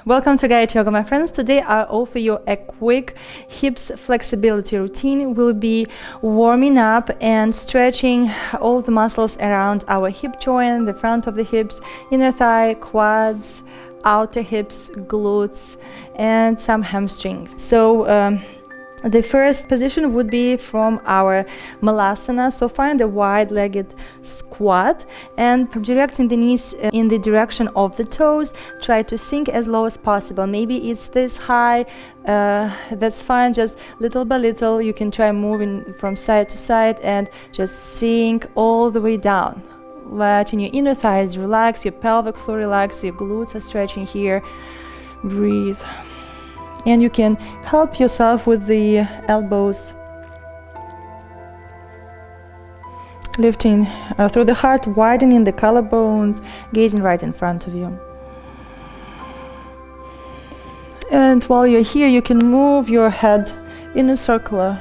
Welcome to Гаятри-йога, my friends. Today I offer you a quick hips flexibility routine. We'll be warming up and stretching all the muscles around our hip joint, the front of the hips, inner thigh, quads, outer hips, glutes, and some hamstrings. So the first position would be from our malasana. So find a wide-legged squat and directing the knees in the direction of the toes. Try to sink as low as possible. Maybe it's this high, that's fine. Just little by little, you can try moving from side to side and just sink all the way down. Letting your inner thighs relax, your pelvic floor relax, your glutes are stretching here. Breathe. And you can help yourself with the elbows, lifting through the heart, widening the collarbones, gazing right in front of you. And while you're here, you can move your head in a circular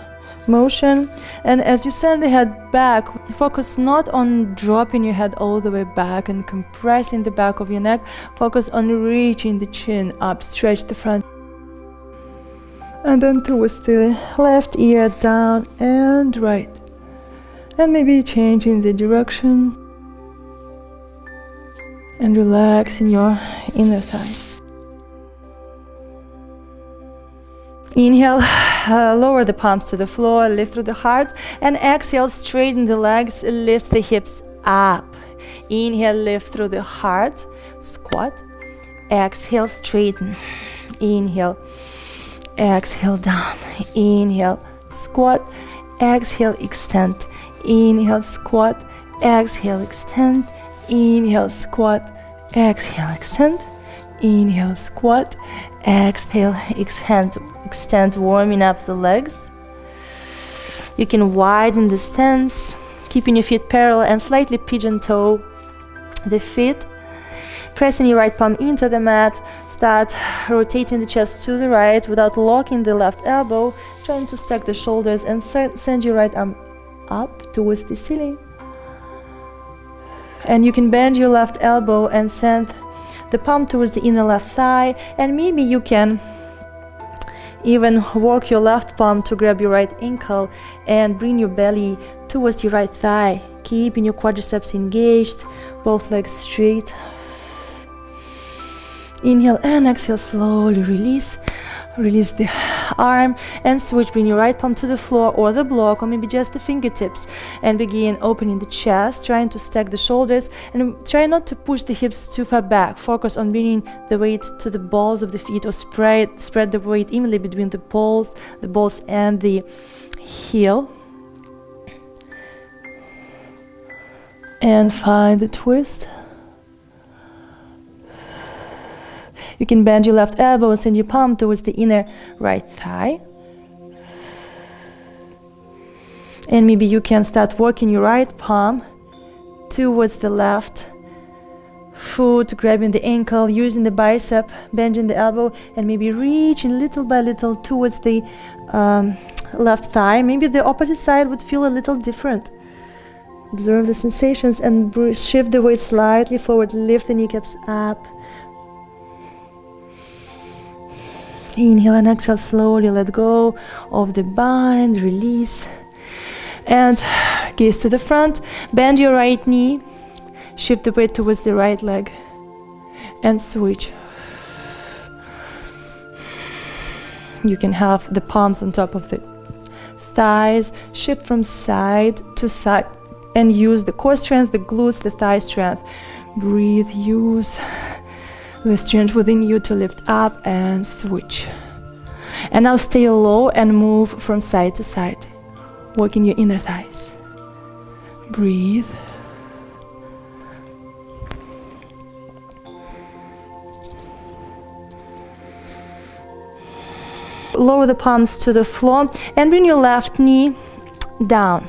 motion. And as you send the head back, focus not on dropping your head all the way back and compressing the back of your neck. Focus on reaching the chin up, stretch the front. And then twist the left ear down and right. And maybe changing the direction. And relaxing your inner thighs. Inhale, lower the palms to the floor, lift through the heart. And exhale, straighten the legs, lift the hips up. Inhale, lift through the heart, squat. Exhale, straighten. Inhale. Exhale down, inhale, squat, exhale, extend, inhale, squat, exhale, extend, inhale, squat, exhale, extend, inhale, squat, exhale, extend, warming up the legs. You can widen the stance, keeping your feet parallel and slightly pigeon toe the feet. Pressing your right palm into the mat, start rotating the chest to the right without locking the left elbow, trying to stack the shoulders and send your right arm up towards the ceiling. And you can bend your left elbow and send the palm towards the inner left thigh, and maybe you can even work your left palm to grab your right ankle and bring your belly towards your right thigh, keeping your quadriceps engaged, both legs straight. Inhale and exhale, slowly release the arm and switch. Bring your right palm to the floor or the block or maybe just the fingertips and begin opening the chest, trying to stack the shoulders and try not to push the hips too far back. Focus on bringing the weight to the balls of the feet or spread the weight evenly between the balls and the heel. And find the twist. You can bend your left elbow and send your palm towards the inner right thigh. And maybe you can start working your right palm towards the left foot, grabbing the ankle, using the bicep, bending the elbow, and maybe reaching little by little towards the left thigh. Maybe the opposite side would feel a little different. Observe the sensations and shift the weight slightly forward, lift the kneecaps up. Inhale and exhale, slowly let go of the bind, release. And gaze to the front, bend your right knee, shift the weight towards the right leg, and switch. You can have the palms on top of the thighs, shift from side to side, and use the core strength, the glutes, the thigh strength. Breathe, use the strength within you to lift up and switch. And now stay low and move from side to side, working your inner thighs. Breathe. Lower the palms to the floor and bring your left knee down.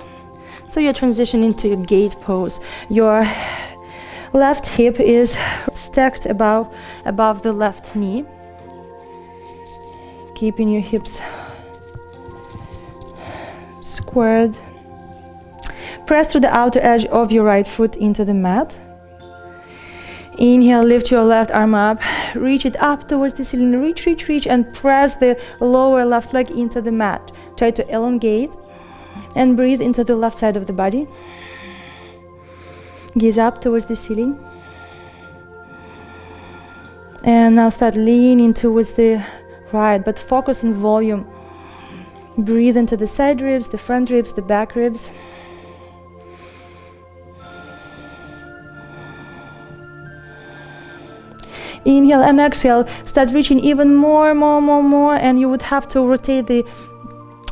So you're transitioning into your gate pose. Your left hip is stacked above the left knee, keeping your hips squared. Press to the outer edge of your right foot into the mat. Inhale, lift your left arm up, reach it up towards the ceiling, reach, and press the lower left leg into the mat. Try to elongate and breathe into the left side of the body. Gaze up towards the ceiling. And now start leaning towards the right, but focus on volume. Breathe into the side ribs, the front ribs, the back ribs. Inhale and exhale, start reaching even more, and you would have to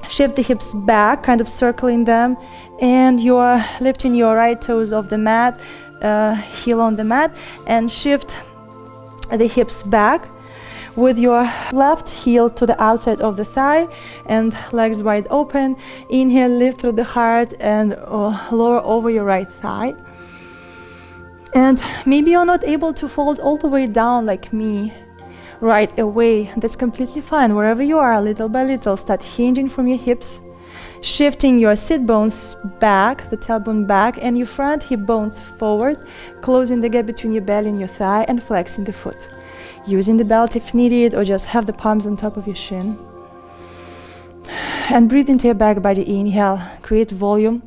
shift the hips back, kind of circling them, and you're lifting your right toes off the mat, heel on the mat, and shift the hips back with your left heel to the outside of the thigh and legs wide open. Inhale, lift through the heart and lower over your right thigh. And maybe you're not able to fold all the way down like me right away. That's completely fine. Wherever you are, little by little, start hinging from your hips, shifting your sit bones back, the tailbone back, and your front hip bones forward, closing the gap between your belly and your thigh, and flexing the foot. Using the belt if needed, or just have the palms on top of your shin. And breathe into your back body. Inhale, create volume.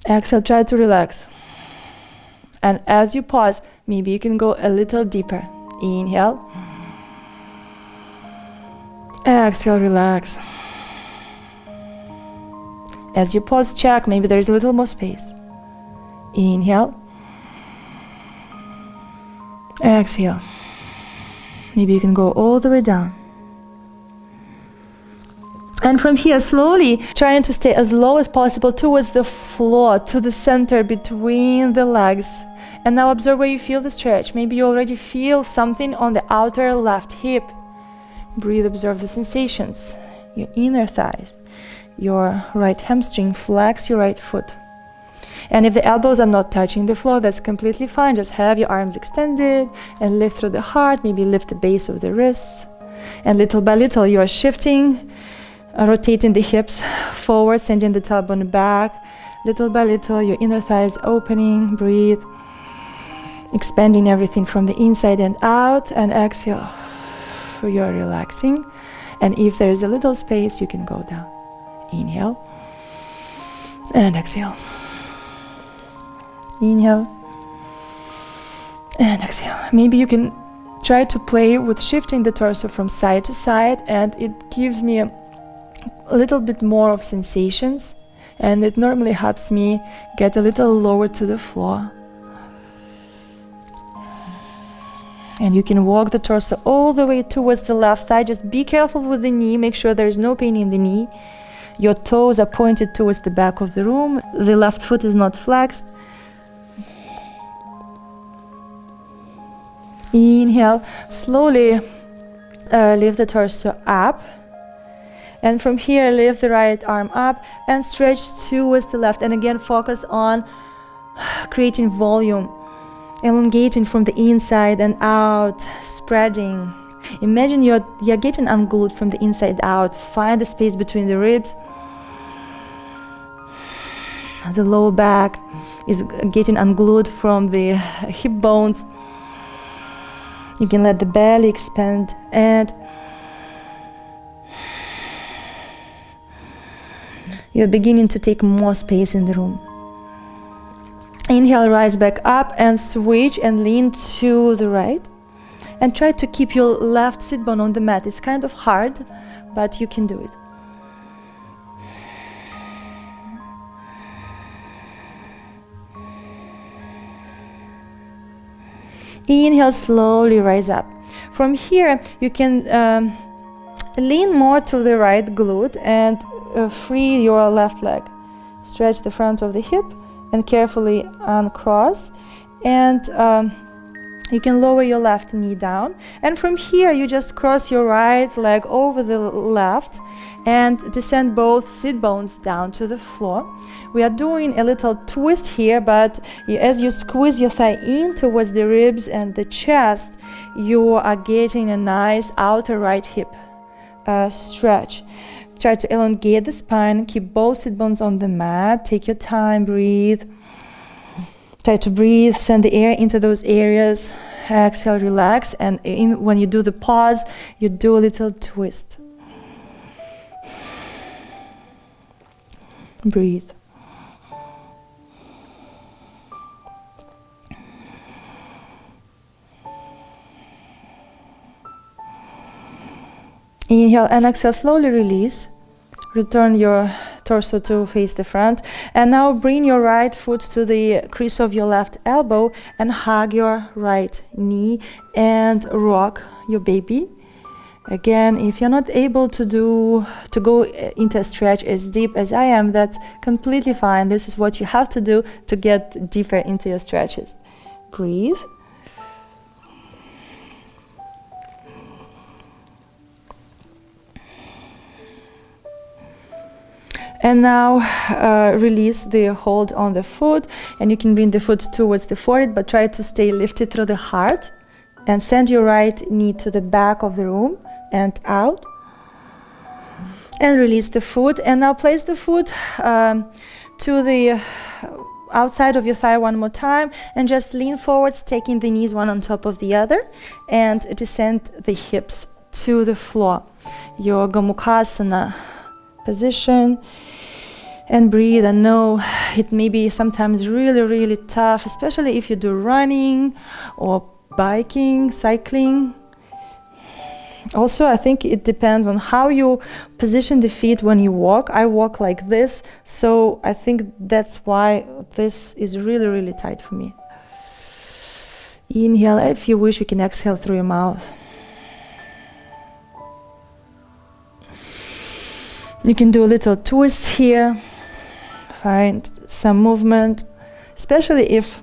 Exhale, try to relax. And as you pause, maybe you can go a little deeper. Inhale. Exhale, relax. As you pause, check, maybe there is a little more space. Inhale. Exhale. Maybe you can go all the way down. And from here, slowly trying to stay as low as possible towards the floor, to the center between the legs. And now observe where you feel the stretch. Maybe you already feel something on the outer left hip. Breathe, observe the sensations. Your inner thighs, your right hamstring, flex your right foot. And if the elbows are not touching the floor, that's completely fine. Just have your arms extended and lift through the heart. Maybe lift the base of the wrists. And little by little, you are shifting, rotating the hips forward, sending the tailbone back. Little by little, your inner thighs opening. Breathe, expanding everything from the inside and out. And exhale, you're relaxing. And if there is a little space, you can go down. Inhale and exhale. Inhale and exhale. Maybe you can try to play with shifting the torso from side to side, and it gives me a little bit more of sensations, and it normally helps me get a little lower to the floor. And you can walk the torso all the way towards the left thigh. Just be careful with the knee. Make sure there is no pain in the knee. Your toes are pointed towards the back of the room. The left foot is not flexed. Inhale, slowly lift the torso up. And from here, lift the right arm up and stretch towards the left. And again, focus on creating volume, elongating from the inside and out, spreading. Imagine you're getting unglued from the inside out. Find the space between the ribs. The lower back is getting unglued from the hip bones. You can let the belly expand, and you're beginning to take more space in the room. Inhale, rise back up and switch and lean to the right. And try to keep your left sit bone on the mat. It's kind of hard, but you can do it. Inhale, slowly rise up. From here, you can lean more to the right glute and free your left leg. Stretch the front of the hip and carefully uncross. And you can lower your left knee down. And from here, you just cross your right leg over the left and descend both sit bones down to the floor. We are doing a little twist here, but as you squeeze your thigh in towards the ribs and the chest, you are getting a nice outer right hip stretch. Try to elongate the spine, keep both sit bones on the mat, take your time, breathe. Try to breathe, send the air into those areas. Exhale, relax, and when you do the pause, you do a little twist. Breathe. Inhale and exhale, slowly release. Return your torso to face the front. And now bring your right foot to the crease of your left elbow and hug your right knee and rock your baby. Again, if you're not able to go into a stretch as deep as I am, that's completely fine. This is what you have to do to get deeper into your stretches. Breathe. And now release the hold on the foot, and you can bring the foot towards the forehead, but try to stay lifted through the heart, and send your right knee to the back of the room and out. And release the foot, and now place the foot to the outside of your thigh one more time, and just lean forwards, taking the knees one on top of the other, and descend the hips to the floor. Your Gomukhasana position. And breathe. And know it may be sometimes really tough, especially if you do running or biking, cycling. Also, I think it depends on how you position the feet when you walk. I walk like this, so I think that's why this is really tight for me. Inhale. If you wish, you can exhale through your mouth. You can do a little twist here. Find some movement, especially if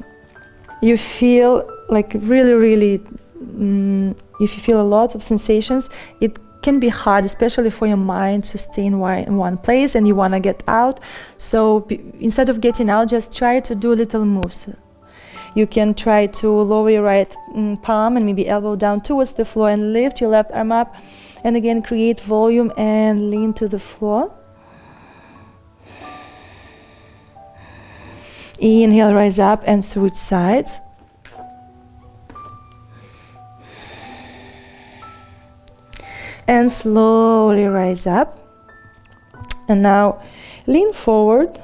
you feel like really, if you feel a lot of sensations, it can be hard, especially for your mind to stay in one place and you want to get out. So instead of getting out, just try to do little moves. You can try to lower your right palm and maybe elbow down towards the floor and lift your left arm up. And again, create volume and lean to the floor. Inhale, rise up and switch sides. And slowly rise up. And now lean forward.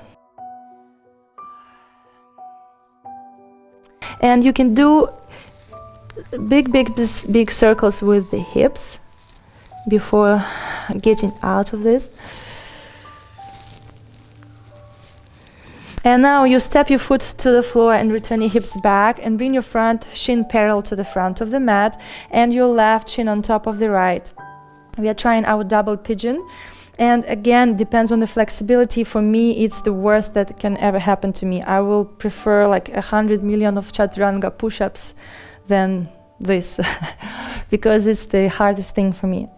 And you can do big circles with the hips before getting out of this. And now you step your foot to the floor and return your hips back and bring your front shin parallel to the front of the mat and your left shin on top of the right. We are trying our double pigeon. And again, depends on the flexibility. For me, it's the worst that can ever happen to me. I will prefer like 100 million of chaturanga push-ups than this because it's the hardest thing for me.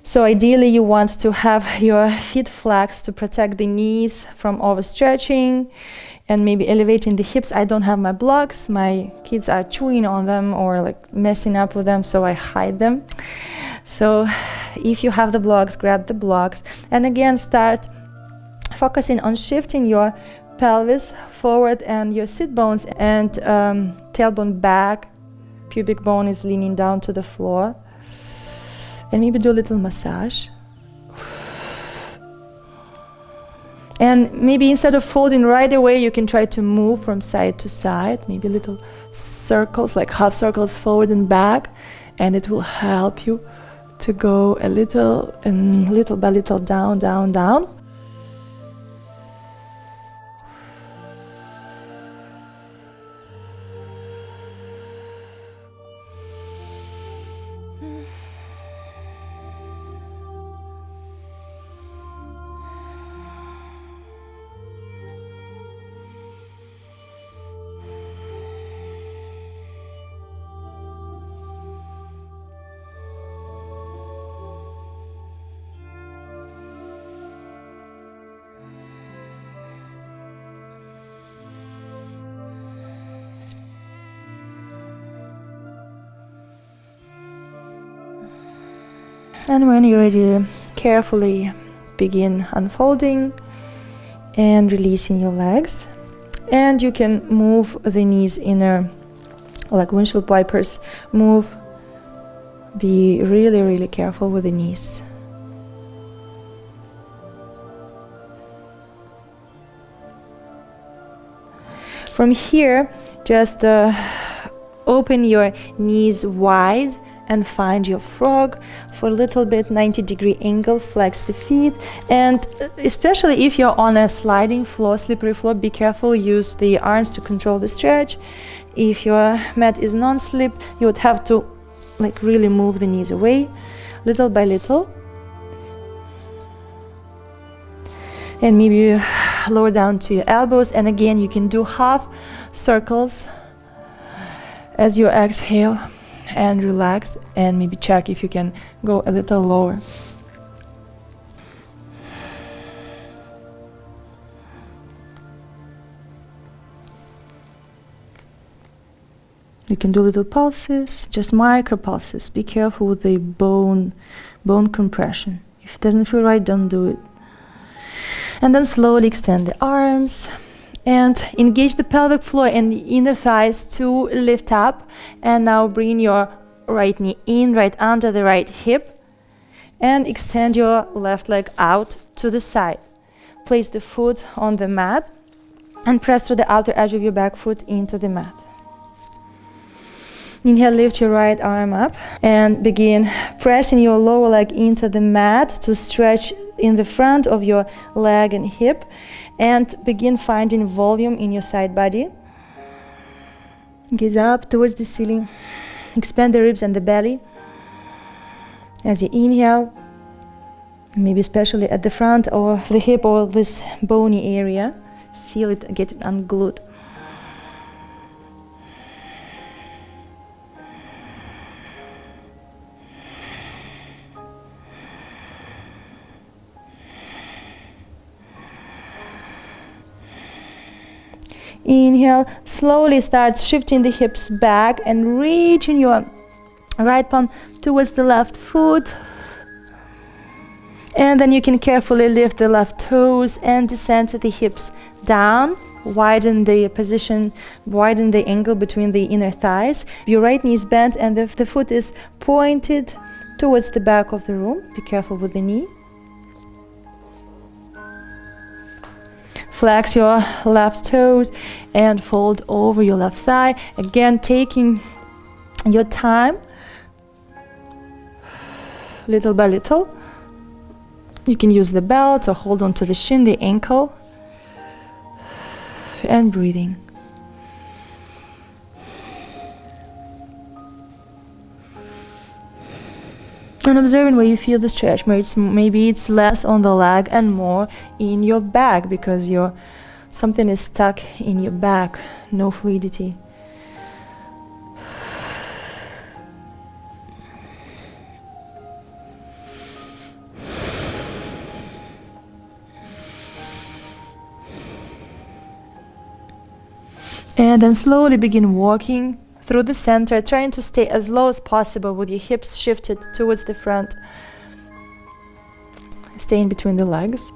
So ideally you want to have your feet flexed to protect the knees from overstretching and maybe elevating the hips. I don't have my blocks. My kids are chewing on them or like messing up with them, so I hide them. So if you have the blocks, grab the blocks. And again, start focusing on shifting your pelvis forward and your sit bones and tailbone back. Pubic bone is leaning down to the floor. And maybe do a little massage. And maybe instead of folding right away, you can try to move from side to side, maybe little circles, like half circles forward and back, and it will help you to go a little and little by little down, down, down. And when you're ready, carefully begin unfolding and releasing your legs. And you can move the knees inner, like windshield wipers. Move. Be really, really careful with the knees. From here, just open your knees wide and find your frog for a little bit, 90-degree angle. Flex the feet, and especially if you're on a sliding floor, slippery floor, be careful. Use the arms to control the stretch. If your mat is non-slip, you would have to like really move the knees away, little by little. And maybe you lower down to your elbows, and again you can do half circles as you exhale and relax, and maybe check if you can go a little lower. You can do little pulses, just micro pulses. Be careful with the bone compression. If it doesn't feel right, don't do it. And then slowly extend the arms and engage the pelvic floor and the inner thighs to lift up. And now bring your right knee in, right under the right hip, and extend your left leg out to the side. Place the foot on the mat and press through the outer edge of your back foot into the mat. Inhale, lift your right arm up and begin pressing your lower leg into the mat to stretch in the front of your leg and hip, and begin finding volume in your side body. Gaze up towards the ceiling. Expand the ribs and the belly. As you inhale, maybe especially at the front of the hip or this bony area, feel it get unglued. Inhale, slowly start shifting the hips back and reaching your right palm towards the left foot. And then you can carefully lift the left toes and descend the hips down. Widen the position, widen the angle between the inner thighs. Your right knee is bent and the foot is pointed towards the back of the room. Be careful with the knee. Flex your left toes and fold over your left thigh. Again, taking your time, little by little. You can use the belt or hold on to the shin, the ankle, and breathing. And observing where you feel the stretch. Maybe it's less on the leg and more in your back, because something is stuck in your back, no fluidity. And then slowly begin walking through the center, trying to stay as low as possible with your hips shifted towards the front. Stay in between the legs.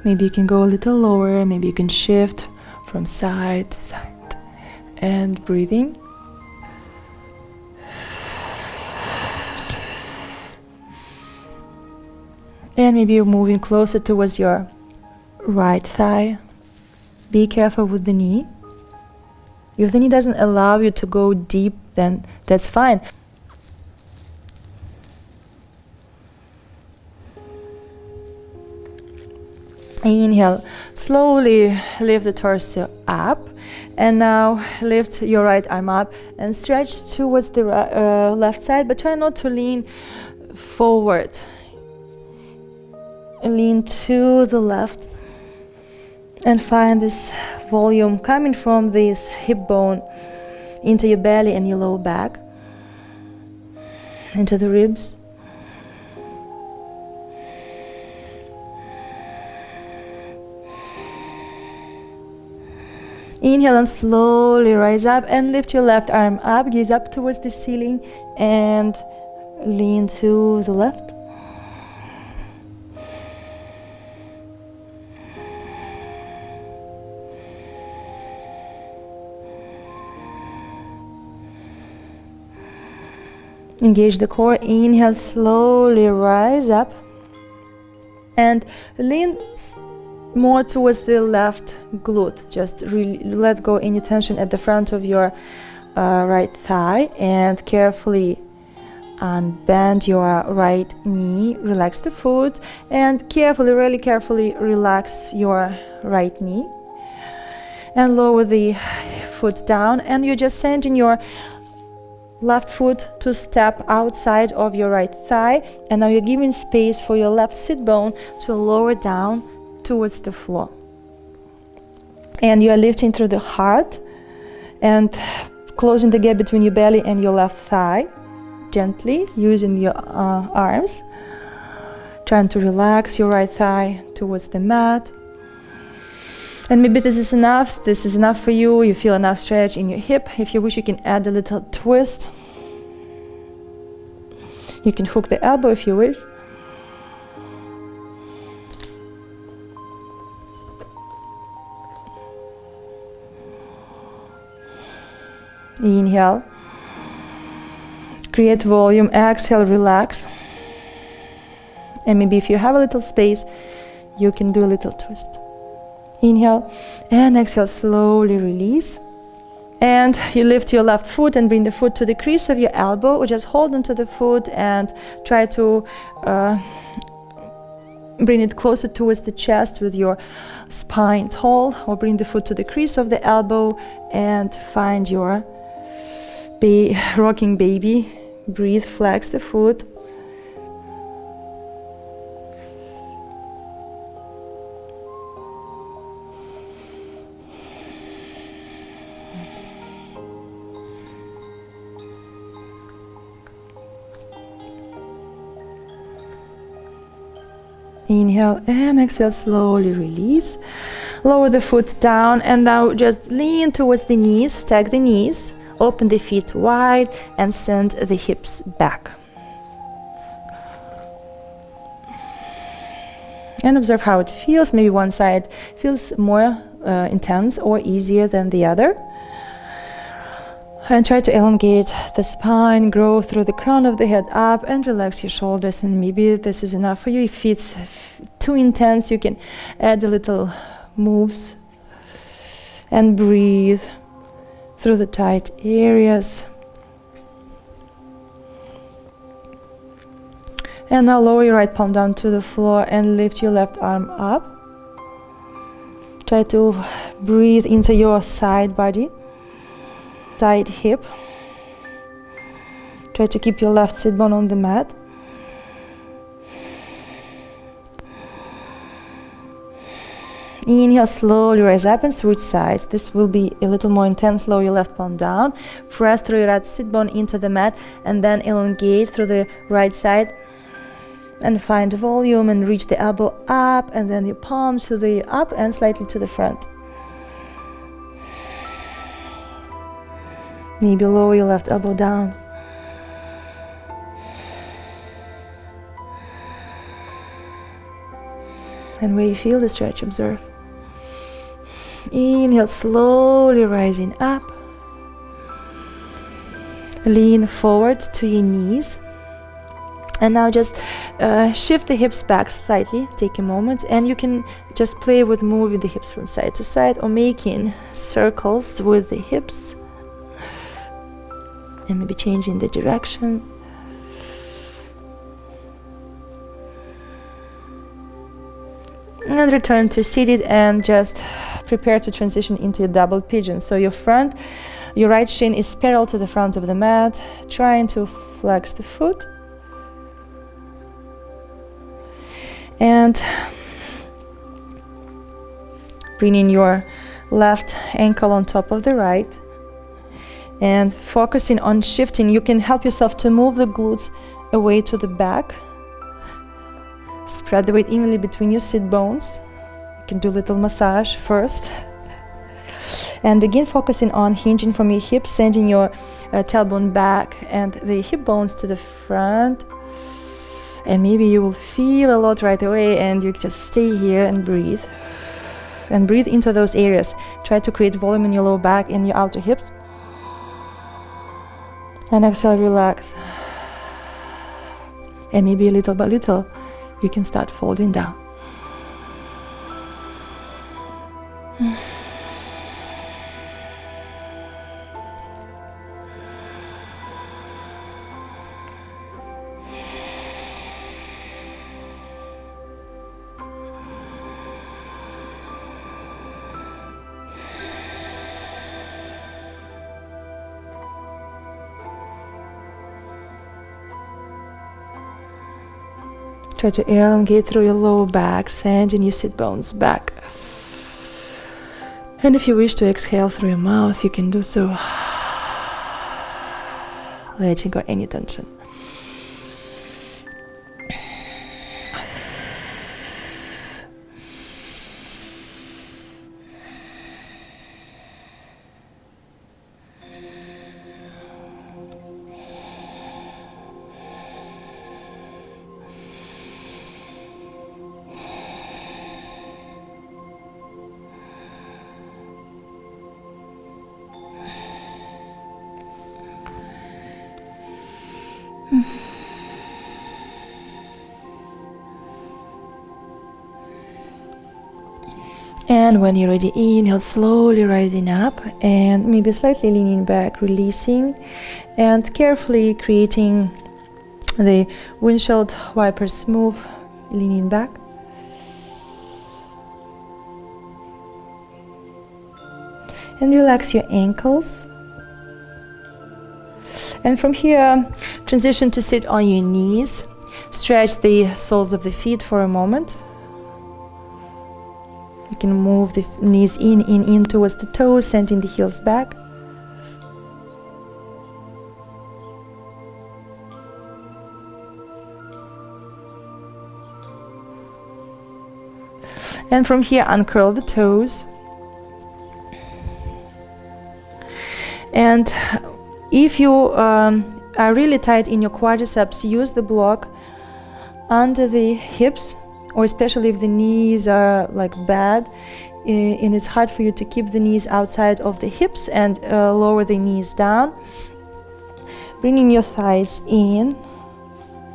Maybe you can go a little lower, maybe you can shift from side to side. And breathing. And maybe you're moving closer towards your right thigh. Be careful with the knee. If the knee doesn't allow you to go deep, then that's fine. Inhale, slowly lift the torso up, and now lift your right arm up and stretch towards the left side, but try not to lean forward. Lean to the left and find this volume coming from this hip bone into your belly and your lower back, into the ribs. Inhale and slowly rise up and lift your left arm up, gaze up towards the ceiling and lean to the left. Engage the core. Inhale, slowly rise up and lean more towards the left glute. Just really let go any tension at the front of your right thigh and carefully unbend your right knee. Relax the foot and carefully, really carefully relax your right knee and lower the foot down, and you're just sending your left foot to step outside of your right thigh, and now you're giving space for your left sit bone to lower down towards the floor. And you are lifting through the heart and closing the gap between your belly and your left thigh, gently using your arms, trying to relax your right thigh towards the mat. And maybe this is enough for you. You feel enough stretch in your hip. If you wish, you can add a little twist. You can hook the elbow if you wish. Inhale. Create volume. Exhale, relax. And maybe if you have a little space, you can do a little twist. Inhale and exhale, slowly release. And you lift your left foot and bring the foot to the crease of your elbow, or just hold onto the foot and try to bring it closer towards the chest with your spine tall, or bring the foot to the crease of the elbow and find your rocking baby. Breathe, flex the foot. Inhale and exhale, slowly release. Lower the foot down and now just lean towards the knees, stack the knees, open the feet wide and send the hips back. And observe how it feels. Maybe one side feels more intense or easier than the other. And try to elongate the spine, grow through the crown of the head up and relax your shoulders. And maybe this is enough for you. If it's too intense, you can add a little moves and breathe through the tight areas. And now lower your right palm down to the floor and lift your left arm up. Try to breathe into your side body. Side hip. Try to keep your left sit bone on the mat. Inhale, slowly rise up and switch sides. This will be a little more intense. Lower your left palm down. Press through your right sit bone into the mat and then elongate through the right side and find volume and reach the elbow up and then your palms to the up and slightly to the front. Maybe lower your left elbow down. And where you feel the stretch, observe. Inhale, slowly rising up. Lean forward to your knees. And now just shift the hips back slightly. Take a moment and you can just play with moving the hips from side to side or making circles with the hips. And maybe changing the direction. And return to seated and just prepare to transition into a double pigeon. So your right shin is parallel to the front of the mat, trying to flex the foot. And bringing your left ankle on top of the right. And focusing on shifting, you can help yourself to move the glutes away to the back. Spread the weight evenly between your sit bones. You can do a little massage first. And begin focusing on hinging from your hips, sending your tailbone back and the hip bones to the front. And maybe you will feel a lot right away, and you just stay here and breathe. And breathe into those areas. Try to create volume in your lower back and your outer hips. And exhale, relax. And maybe little by little, you can start folding down. Try to elongate through your lower back, sending your sit bones back. And if you wish to exhale through your mouth, you can do so. Letting go any tension. And when you're ready, inhale, slowly rising up and maybe slightly leaning back, releasing, and carefully creating the windshield wipers move, leaning back. And relax your ankles. And from here, transition to sit on your knees. Stretch the soles of the feet for a moment. You can move the knees in towards the toes, sending the heels back. And from here, uncurl the toes. And if you are really tight in your quadriceps, use the block under the hips, or especially if the knees are like bad, and it's hard for you to keep the knees outside of the hips, and lower the knees down, bringing your thighs in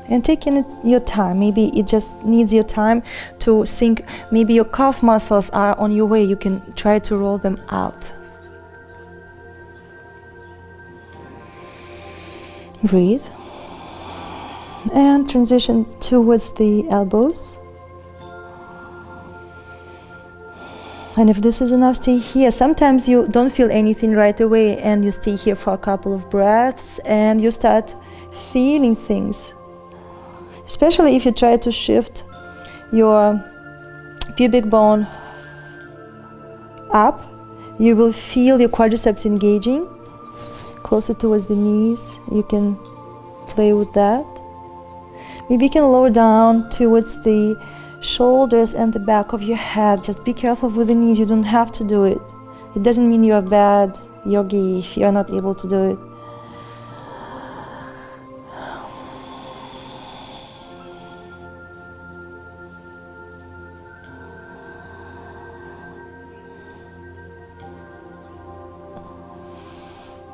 and taking your time. Maybe it just needs your time to sink. Maybe your calf muscles are on your way. You can try to roll them out. Breathe and transition towards the elbows. And if this is enough, stay here. Sometimes you don't feel anything right away, and you stay here for a couple of breaths and you start feeling things. Especially if you try to shift your pubic bone up, you will feel your quadriceps engaging closer towards the knees. You can play with that. Maybe you can lower down towards the shoulders and the back of your head. Just be careful with the knees. You don't have to do it. It doesn't mean you're a bad yogi if you're not able to do it.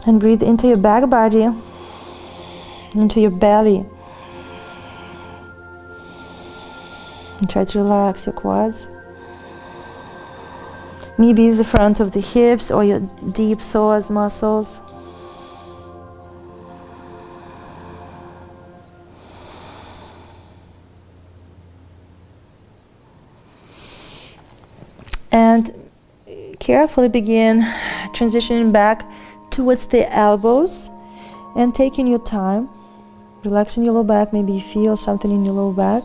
And breathe into your back body, into your belly. And try to relax your quads. Maybe the front of the hips or your deep psoas muscles. And carefully begin transitioning back towards the elbows and taking your time, relaxing your lower back. Maybe you feel something in your lower back.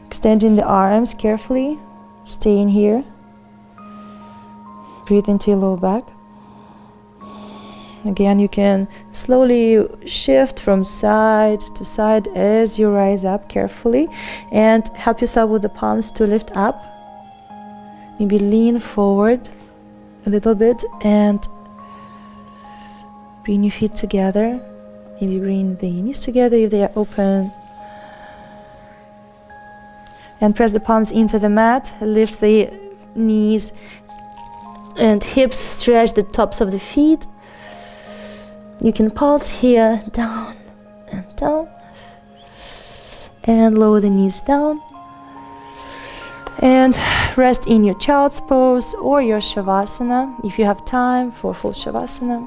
Extending the arms carefully, staying here. Breathe into your lower back. Again, you can slowly shift from side to side as you rise up carefully, and help yourself with the palms to lift up. Maybe lean forward a little bit and bring your feet together. Maybe bring the knees together if they are open. And press the palms into the mat. Lift the knees and hips. Stretch the tops of the feet. You can pulse here, down and down. And lower the knees down. And rest in your child's pose or your shavasana if you have time for full shavasana.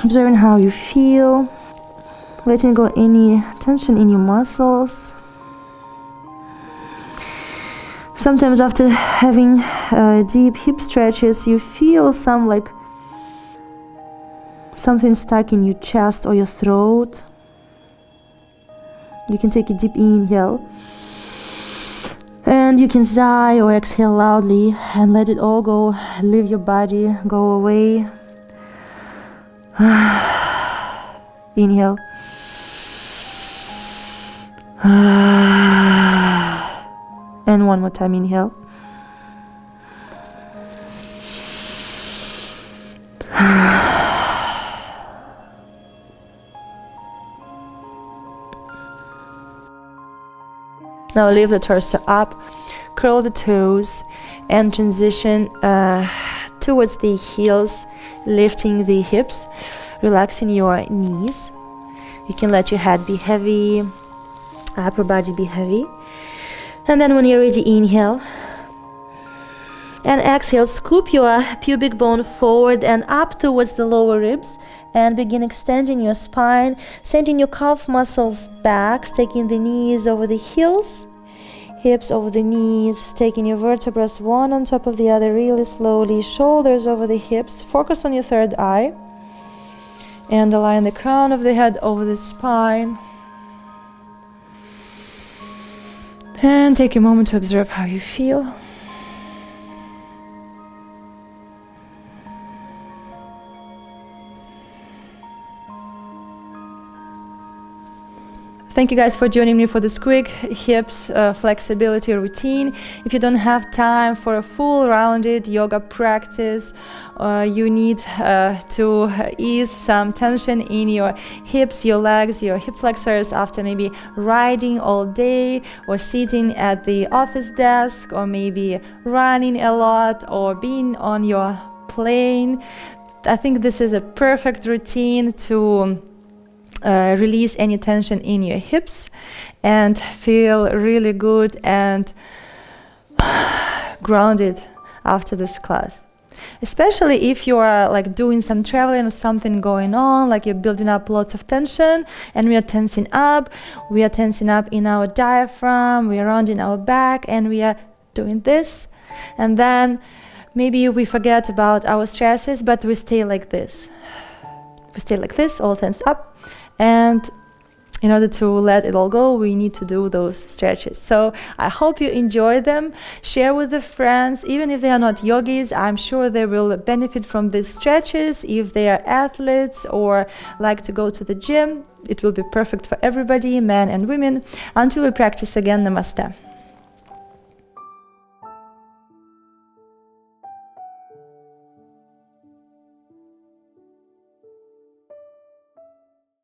Observing how you feel, letting go any tension in your muscles. Sometimes after having deep hip stretches, you feel something stuck in your chest or your throat. You can take a deep inhale. And you can sigh or exhale loudly and let it all go. Leave your body, go away. Inhale. And one more time, inhale. Now lift the torso up, curl the toes, and transition towards the heels, lifting the hips, relaxing your knees. You can let your head be heavy, upper body be heavy. And then when you're ready, inhale. And exhale, scoop your pubic bone forward and up towards the lower ribs. And begin extending your spine, sending your calf muscles back, taking the knees over the heels, hips over the knees, taking your vertebrae one on top of the other really slowly, shoulders over the hips, focus on your third eye, and align the crown of the head over the spine. And take a moment to observe how you feel. Thank you guys for joining me for this quick hips flexibility routine. If you don't have time for a full rounded yoga practice, you need to ease some tension in your hips, your legs, your hip flexors after maybe riding all day or sitting at the office desk or maybe running a lot or being on your plane. I think this is a perfect routine to release any tension in your hips and feel really good and grounded after this class. Especially if you are like doing some traveling or something going on, like you're building up lots of tension, and we are tensing up in our diaphragm, we are rounding our back, and we are doing this, and then maybe we forget about our stresses, but we stay like this. We stay like this, all tensed up. And in order to let it all go, we need to do those stretches. So I hope you enjoy them. Share with the friends, even if they are not yogis, I'm sure they will benefit from these stretches. If they are athletes or like to go to the gym, it will be perfect for everybody, men and women. Until we practice again, namaste.